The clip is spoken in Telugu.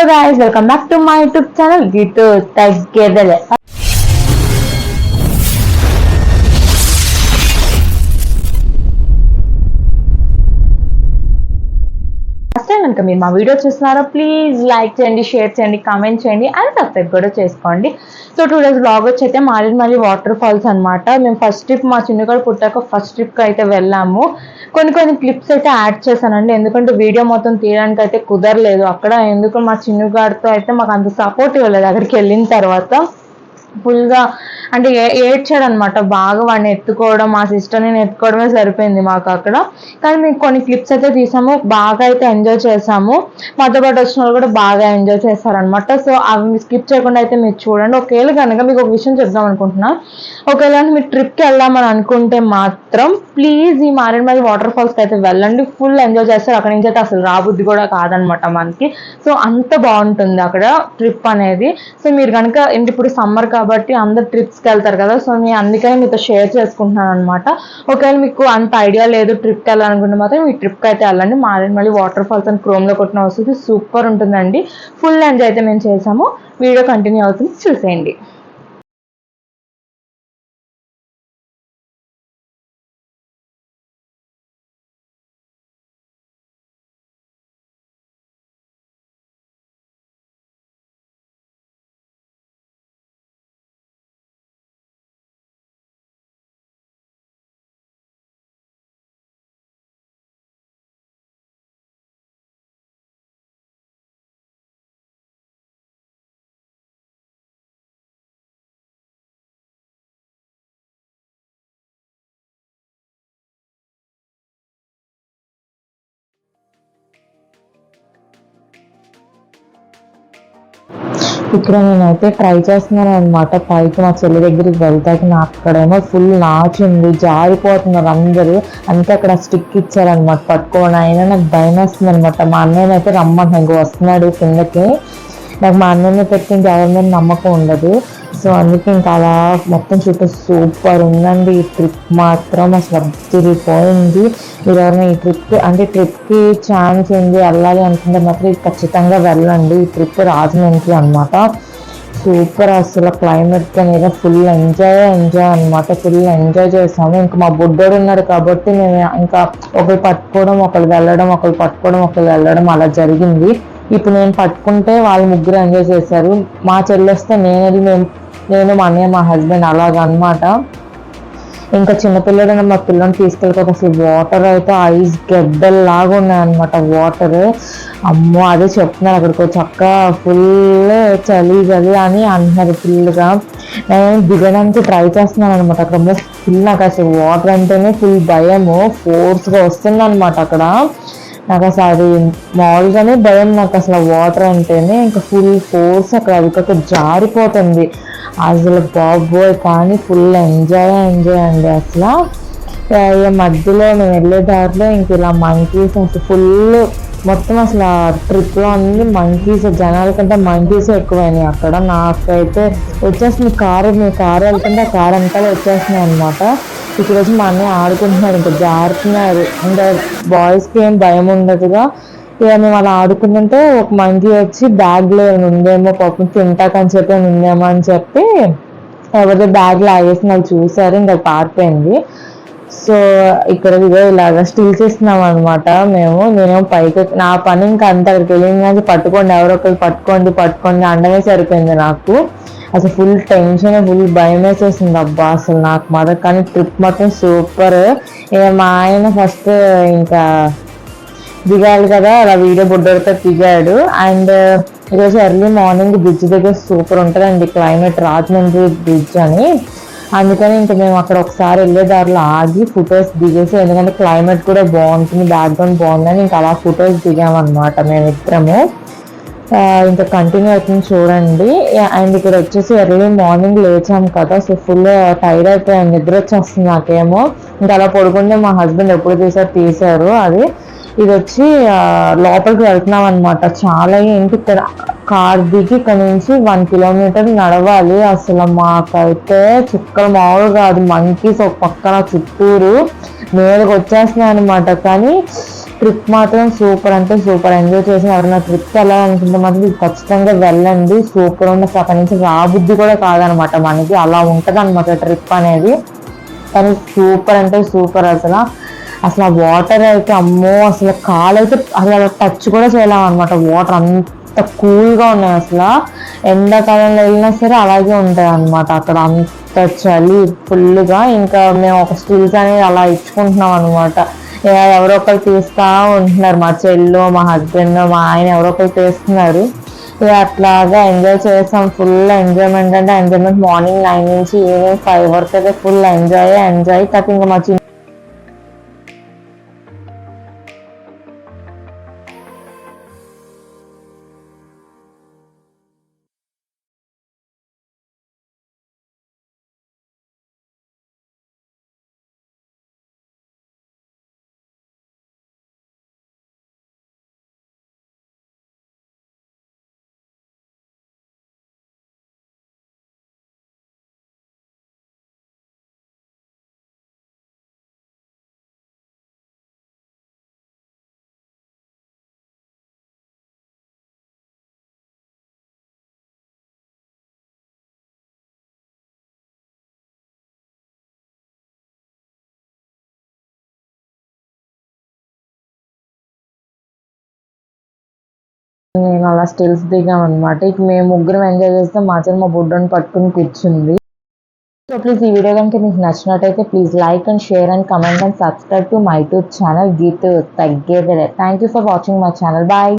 guys, welcome back to my YouTube channel Gitu Together. First time కనుక మీరు మా వీడియో చూస్తున్నారో ప్లీజ్ లైక్ చేయండి, షేర్ చేయండి, కామెంట్ చేయండి అండ్ సబ్స్క్రైబ్ కూడా చేసుకోండి. సో 2 days బ్లాగ్ వచ్చి అయితే మారేడుమల్లి వాటర్ ఫాల్స్ అనమాట. మేము ఫస్ట్ ట్రిప్ మా చిన్నగాడు పుట్టాక ఫస్ట్ ట్రిప్కి అయితే వెళ్ళాము. కొన్ని క్లిప్స్ అయితే యాడ్ చేశానండి, ఎందుకంటే వీడియో మొత్తం తీయడానికి అయితే కుదరలేదు అక్కడ. ఎందుకు మా చిన్నగాడితో అయితే మాకు అంత సపోర్ట్ ఇవ్వలేదు. అక్కడికి వెళ్ళిన తర్వాత ఫుల్గా అంటే ఏడ్చాడు అనమాట బాగా. వాడిని ఎత్తుకోవడం, మా సిస్టర్ని ఎత్తుకోవడమే సరిపోయింది మాకు అక్కడ. కానీ మేము కొన్ని క్లిప్స్ అయితే తీసాము, బాగా అయితే ఎంజాయ్ చేసాము. మాతో పాటు వచ్చిన వాళ్ళు కూడా బాగా ఎంజాయ్ చేస్తారనమాట. సో అవి స్కిప్ చేయకుండా అయితే మీరు చూడండి. ఒకవేళ కనుక మీకు ఒక విషయం చెప్దాం అనుకుంటున్నా, ఒకవేళ మీరు ట్రిప్కి వెళ్దామని అనుకుంటే మాత్రం ప్లీజ్ ఈ మారేడుమల్లి వాటర్ ఫాల్స్కి అయితే వెళ్ళండి. ఫుల్ ఎంజాయ్ చేస్తారు. అక్కడి నుంచి అయితే అసలు రాబుద్ది కూడా కాదనమాట మనకి. సో అంత బాగుంటుంది అక్కడ ట్రిప్ అనేది. సో మీరు కనుక ఇప్పుడు సమ్మర్ కాబట్టి అందరు ట్రిప్స్కి వెళ్తారు కదా, సో నేను అందుకని మీతో షేర్ చేసుకుంటున్నాను అనమాట. ఒకవేళ మీకు అంత ఐడియా లేదు ట్రిప్కి వెళ్ళాలనుకుంటే మాత్రం ఈ ట్రిప్కి అయితే వెళ్ళండి. మారేడుమల్లి వాటర్ ఫాల్స్ అని క్రోమ్లో కొట్టిన వస్తుంది, సూపర్ ఉంటుందండి. ఫుల్ ఎంజాయ్ అయితే మేము చేసాము. వీడియో కంటిన్యూ అవుతుంది, చూసేయండి. ఇక్కడ నేనైతే ట్రై చేస్తున్నాను అనమాట. పైకి మా చెల్లి దగ్గరికి వెళ్తాకి నాకు అక్కడేమో ఫుల్ నాచింది, జారిపోతున్నారు అందరూ. అంతే అక్కడ స్టిక్ ఇచ్చారనమాట పట్టుకోవడం. అయినా నాకు భయం వేస్తుంది అనమాట. మా అన్నయ్య అయితే రమ్మంటున్నా, ఇంక వస్తున్నాడు కిందకి. నాకు మా అన్నయ్య పెట్టి ఇంకా ఎవరి మీద నమ్మకం ఉండదు. సో అందుకే ఇంకా అలా మొత్తం చుట్టూ సూపర్ ఉందండి. ఈ ట్రిప్ మాత్రం అసలు తిరిగిపోయింది. మీరు ఎవరైనా ఈ ట్రిప్కి ఛాన్స్ ఉంది వెళ్ళాలి అనుకుంటే మాత్రం ఖచ్చితంగా వెళ్ళండి. ఈ ట్రిప్ రాజమండ్రి అనమాట. సూపర్ అసలు క్లైమేట్ అనేది ఫుల్ ఎంజాయ్ అనమాట. ఫుల్ ఎంజాయ్ చేసాము. ఇంకా మా బుడ్డోడు ఉన్నాడు కాబట్టి నేను ఇంకా ఒకరు పట్టుకోవడం, ఒకరు వెళ్ళడం, ఒకరు పట్టుకోవడం, ఒకరు వెళ్ళడం అలా జరిగింది. ఇప్పుడు నేను పట్టుకుంటే వాళ్ళు ముగ్గురు ఎంజాయ్ చేశారు. మా చెల్లి వస్తే నేను మా అన్నయ్య మా హస్బెండ్ అలాగనమాట. ఇంకా చిన్నపిల్లడు మా పిల్లని తీసుకెళ్ళిపోతే అసలు వాటర్ అయితే ఐస్ గడ్డల్లాగా ఉన్నాయన్నమాట వాటర్. అమ్మో అదే చెప్తున్నారు అక్కడికి చక్క ఫుల్ చలి అని అంటున్నారు ఫుల్గా. నేను దిగడానికి ట్రై చేస్తున్నాను అనమాట. అక్కడ ఫుల్ నాకు అసలు వాటర్ అంటేనే ఫుల్ భయము, ఫోర్స్గా వస్తుంది అనమాట అక్కడ. నాకు అసలు అది మామూలుగానే భయం నాకు అసలు వాటర్ అంటేనే. ఇంకా ఫుల్ ఫోర్స్ అక్కడ అది జారిపోతుంది అసలు బాబోయ్. కానీ ఫుల్ ఎంజాయ్ అండి అసలు. మధ్యలో మేము వెళ్ళే దారిలో ఇంక ఇలా మంకీస్ అసలు ఫుల్ మొత్తం అసలు ట్రిప్లో అన్ని మంకీస్, జనాల కంటే మంకీస్ ఎక్కువైనాయి అక్కడ. నాకైతే వచ్చేస్తుంది మీ కారు వెళ్తుంటే ఆ కారు అంతా వచ్చేస్తున్నాయి అనమాట. ఇక్కడ వచ్చి మా అన్నయ్య ఆడుకుంటున్నాడు, ఇంకా జారుతున్నారు. ఇంకా బాయ్స్కి ఏం భయం ఉండదుగా. ఇక మేము అలా ఆడుకుంటుంటే ఒక మంకీ వచ్చి బ్యాగ్లో ఉందేమో పాపం తింటాకని చెప్పి ఉందేమో అని చెప్పి ఎవరితో బ్యాగ్ లాగేసి నాకు చూసారు, ఇంకా పారిపోయింది. సో ఇక్కడ ఇదో ఇలాగా స్టిల్స్ ఇస్తున్నాం అనమాట నేనేమో పైకి నా పని ఇంకా అంత అక్కడికి వెళ్ళింది కానీ పట్టుకోండి, ఎవరో ఒకరు పట్టుకోండి అండమే సరిపోయింది నాకు. అసలు ఫుల్ టెన్షన్, ఫుల్ భయం వేసేసింది అబ్బా అసలు నాకు మాత్రం. కానీ ట్రిప్ మాత్రం సూపర్. ఇక మా ఆయన ఫస్ట్ ఇంకా దిగాలి కదా, అలా వీడియో బుడ్డోడితో దిగాడు. అండ్ ఈరోజు ఎర్లీ మార్నింగ్ బ్రిడ్జ్ దగ్గర సూపర్ ఉంటుందండి క్లైమేట్, రాజమండ్రి బ్రిడ్జ్ అని. అందుకని ఇంకా మేము అక్కడ ఒకసారి వెళ్ళే దారిలో ఆగి ఫొటోస్ దిగేసి, ఎందుకంటే క్లైమేట్ కూడా బాగుంటుంది, బ్యాక్గ్రౌండ్ బాగుందని ఇంకా అలా ఫొటోస్ దిగామన్నమాట మేమిద్దరము. ఇంకా కంటిన్యూ అవుతుంది చూడండి. అండ్ ఇక్కడ వచ్చేసి ఎర్లీ మార్నింగ్ లేచాము కదా, సో ఫుల్ టైర్డ్ అయిపోయాను, నిద్ర వచ్చేస్తుంది నాకేమో. ఇంకా అలా పడుకుంటే మా హస్బెండ్ ఎప్పుడు తీశారు అది. ఇది వచ్చి లోపలికి వెళ్తున్నాం అనమాట. చాలా ఏంటి ఇక్కడ కార్ దిగి ఇక్కడ నుంచి 1 kilometer నడవాలి. అసలు మాకైతే చుక్కలు మామూలు కాదు. మంకీస్ ఒక పక్కన చుట్టూరు మీదకి వచ్చేస్తున్నాయి అనమాట. కానీ ట్రిప్ మాత్రం సూపర్ అంటే సూపర్ ఎంజాయ్ చేసి ఎవరైనా ట్రిప్కి వెళ్ళాలనుకుంటే మాత్రం ఇది ఖచ్చితంగా వెళ్ళండి. సూపర్ ఉంది అసలు. అక్కడి నుంచి రాబుద్ధి కూడా కాదనమాట మనకి, అలా ఉంటుంది అనమాట ట్రిప్ అనేది. కానీ సూపర్ అంటే సూపర్ అసలు. అసలు ఆ వాటర్ అయితే అమ్మో, అసలు కాలు అయితే అసలు టచ్ కూడా చేయలేము అనమాట. వాటర్ అంత కూల్గా ఉన్నాయి అసలు. ఎండాకాలంలో వెళ్ళినా సరే అలాగే ఉంటాయి అనమాట అక్కడ. అంత చలి ఫుల్గా. ఇంకా మేము ఒక స్టిల్స్ అనేది అలా ఇచ్చుకుంటున్నాం అనమాట. ఎవరో ఒకరు తీస్తా ఉంటున్నారు, మా చెల్లు, మా హస్బెండ్, మా ఆయన ఎవరో ఒకరు తీస్తున్నారు. ఇక అట్లాగా ఎంజాయ్ చేసాం. ఫుల్ ఎంజాయ్మెంట్ అంటే ఎంజాయ్మెంట్. మార్నింగ్ 9 నుంచి ఈవినింగ్ 5 వరకు అయితే ఫుల్ ఎంజాయ్. తర్వాత ఇంకా మా నేను అలా స్టిల్స్ దిగాం అనమాట. ఇక మేము ముగ్గురం ఎంజాయ్ చేస్తాం. మా చెల్లి మా బుడ్డని పట్టుకుని కూర్చుంది. సో ప్లీజ్ ఈ వీడియో కనుక మీకు నచ్చినట్టయితే please like and share and comment and subscribe to my YouTube channel Geethu తగ్గేదే. Thank you for watching my channel. Bye.